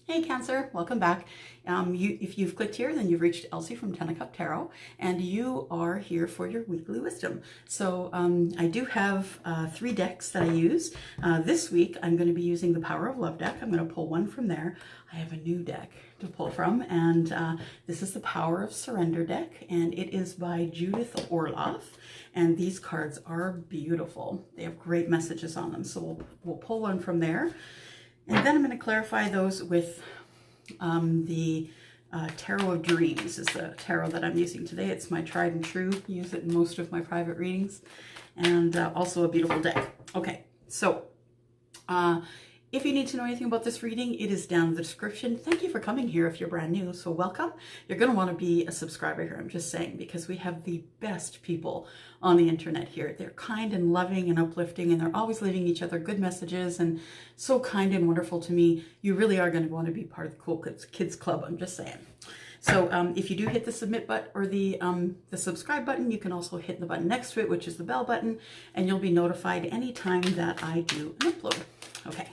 Hey Cancer, welcome back. If you've clicked here, then you've reached Elsie from Ten of Cup Tarot, and you are here for your weekly wisdom. So I do have 3 decks that I use. This week I'm going to be using the Power of Love deck. I'm going to pull one from there. I have a new deck to pull from, and this is the Power of Surrender deck, and it is by Judith Orloff. And these cards are beautiful. They have great messages on them. So we'll pull one from there. And then I'm going to clarify those with the Tarot of Dreams is the tarot that I'm using today. It's my tried and true. I use it in most of my private readings. And also a beautiful deck. Okay, so if you need to know anything about this reading, it is down in the description. Thank you for coming here if you're brand new, so welcome. You're going to want to be a subscriber here, I'm just saying, because we have the best people on the internet here. They're kind and loving and uplifting, and they're always leaving each other good messages and so kind and wonderful to me. You really are going to want to be part of the Cool Kids Club, I'm just saying. So if you do hit the submit button or the subscribe button, you can also hit the button next to it, which is the bell button, and you'll be notified anytime that I do an upload. Okay.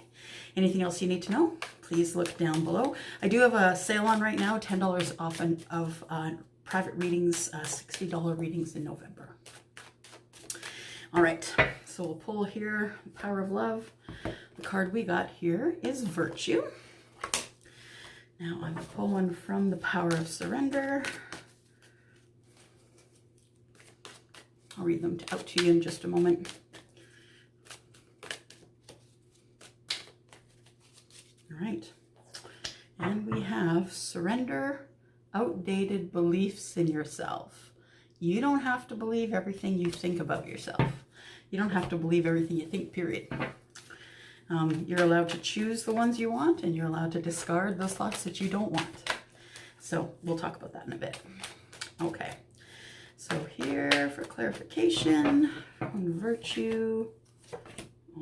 Anything else you need to know, please look down below. I do have a sale on right now, $10 off of private readings, $60 readings in November. All right, so we'll pull here, Power of Love. The card we got here is Virtue. Now I'm going to pull one from the Power of Surrender. I'll read them out to you in just a moment. All right, and we have surrender outdated beliefs in yourself. You don't have to believe everything you think about yourself. You don't have to believe everything you think, period. You're allowed to choose the ones you want, and you're allowed to discard those thoughts that you don't want. So we'll talk about that in a bit. Okay, so here for clarification on Virtue.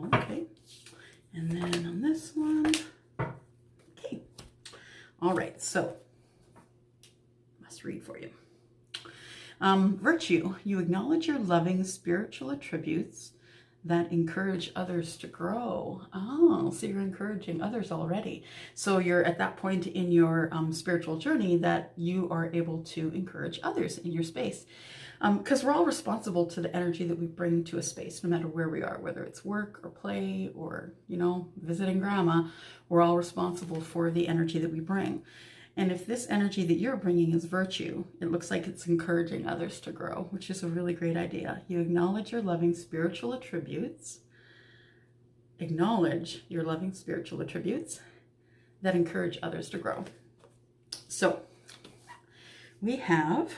Okay, and then on this one. All right, so must read for you. Virtue, you acknowledge your loving spiritual attributes that encourage others to grow. Oh, so you're encouraging others already. So you're at that point in your spiritual journey that you are able to encourage others in your space. Because we're all responsible to the energy that we bring to a space, no matter where we are, whether it's work or play or, you know, visiting grandma, we're all responsible for the energy that we bring. And if this energy that you're bringing is virtue, it looks like it's encouraging others to grow, which is a really great idea. You acknowledge your loving spiritual attributes. Acknowledge your loving spiritual attributes that encourage others to grow. So we have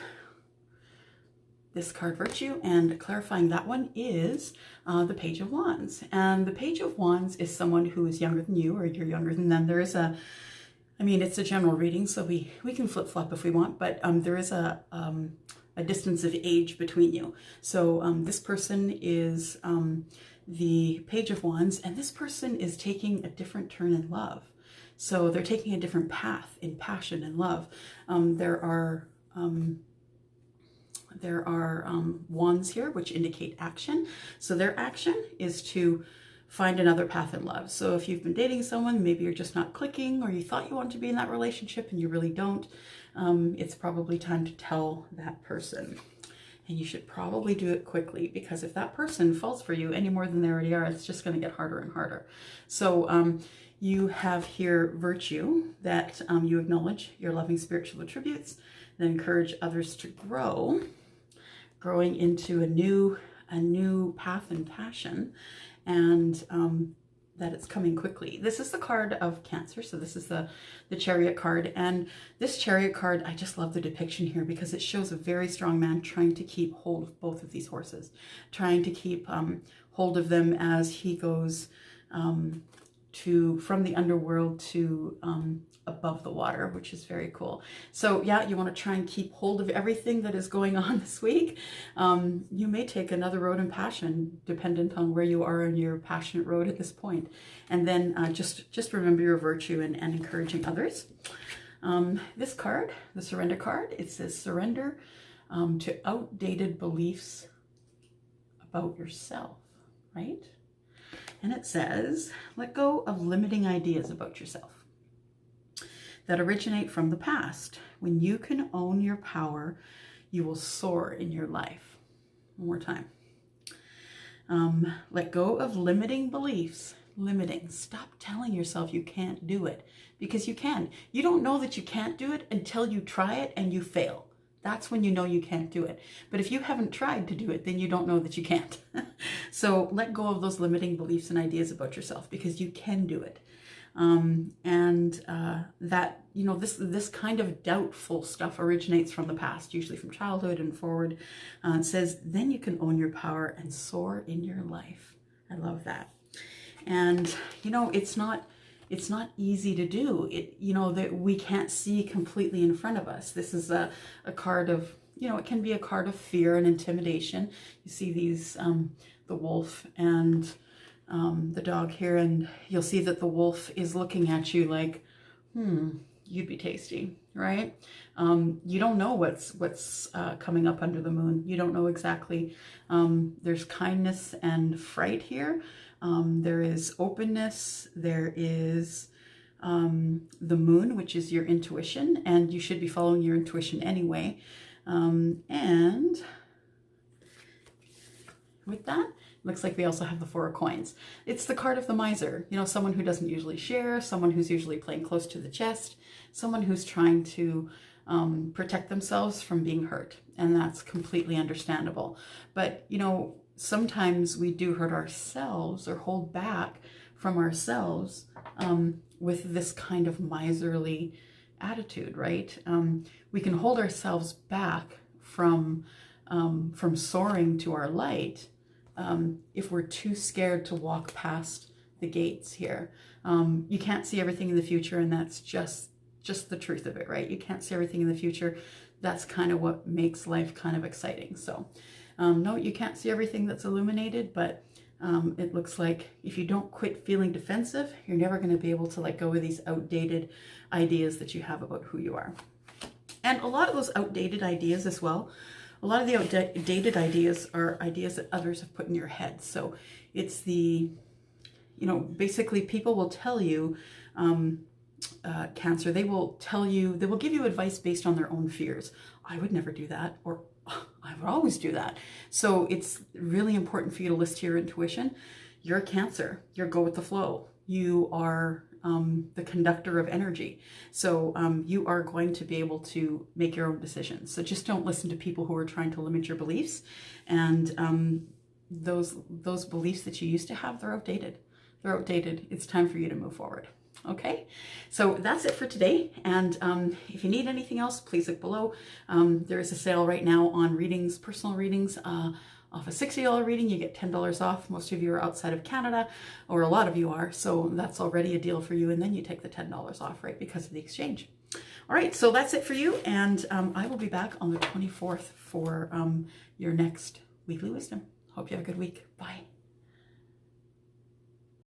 this card, Virtue, and clarifying that one is the Page of Wands. And the Page of Wands is someone who is younger than you, or you're younger than them. There is a, I mean, it's a general reading, so we can flip-flop if we want, but there is a distance of age between you. So this person is the Page of Wands, and this person is taking a different turn in love. So they're taking a different path in passion and love. There are wands here which indicate action. So their action is to find another path in love. So if you've been dating someone, maybe you're just not clicking, or you thought you want to be in that relationship and you really don't, it's probably time to tell that person. And you should probably do it quickly, because if that person falls for you any more than they already are, it's just going to get harder and harder. So you have here Virtue, that you acknowledge your loving spiritual attributes that encourage others to grow, growing into a new path and passion, and that it's coming quickly. This is the card of Cancer, so this is the Chariot card, and this Chariot card, I just love the depiction here because it shows a very strong man trying to keep hold of both of these horses, trying to keep hold of them as he goes from the underworld to above the water, which is very cool. So yeah, you want to try and keep hold of everything that is going on this week. You may take another road in passion, dependent on where you are in your passionate road at this point. And then just remember your virtue and encouraging others. This card, the Surrender card, it says surrender to outdated beliefs about yourself, right? And it says, let go of limiting ideas about yourself. that originate from the past. When you can own your power, you will soar in your life. One more time. Let go of limiting beliefs. Limiting. Stop telling yourself you can't do it, because you can. You don't know that you can't do it until you try it and you fail. That's when you know you can't do it. But if you haven't tried to do it, then you don't know that you can't. So let go of those limiting beliefs and ideas about yourself, because you can do it. That, you know, this kind of doubtful stuff originates from the past, usually from childhood and forward. It says, then you can own your power and soar in your life. I love that. And, you know, it's not easy to do it, you know, that we can't see completely in front of us. This is a card of, you know, it can be a card of fear and intimidation. You see these, the wolf and the dog here, and you'll see that the wolf is looking at you like, you'd be tasty, right? You don't know what's coming up under the moon. You don't know exactly. There's kindness and fright here. There is openness. There is the moon, which is your intuition, and you should be following your intuition anyway. And with that, looks like we also have the Four of Coins. It's the card of the miser, you know, someone who doesn't usually share, someone who's usually playing close to the chest, someone who's trying to protect themselves from being hurt. And that's completely understandable. But, you know, sometimes we do hurt ourselves or hold back from ourselves with this kind of miserly attitude, right? We can hold ourselves back from soaring to our light if we're too scared to walk past the gates here. You can't see everything in the future, and that's just the truth of it, right? You can't see everything in the future. That's kind of what makes life kind of exciting. So no, you can't see everything that's illuminated, but it looks like if you don't quit feeling defensive, you're never going to be able to let go of these outdated ideas that you have about who you are. And a lot of those outdated ideas as well, a lot of the outdated ideas are ideas that others have put in your head. So it's the, you know, basically people will tell you, Cancer, they will tell you, they will give you advice based on their own fears. I would never do that, or I would always do that. So it's really important for you to listen to your intuition. You're a Cancer. You're go with the flow. You are the conductor of energy. So you are going to be able to make your own decisions. So just don't listen to people who are trying to limit your beliefs. And those beliefs that you used to have, they're outdated. They're outdated. It's time for you to move forward. Okay, so that's it for today. And if you need anything else, please look below. There is a sale right now on readings, personal readings. Off a $60 reading, you get $10 off. Most of you are outside of Canada, or a lot of you are, so that's already a deal for you. And then you take the $10 off, right, because of the exchange. All right, so that's it for you. And I will be back on the 24th for your next weekly wisdom. Hope you have a good week. Bye.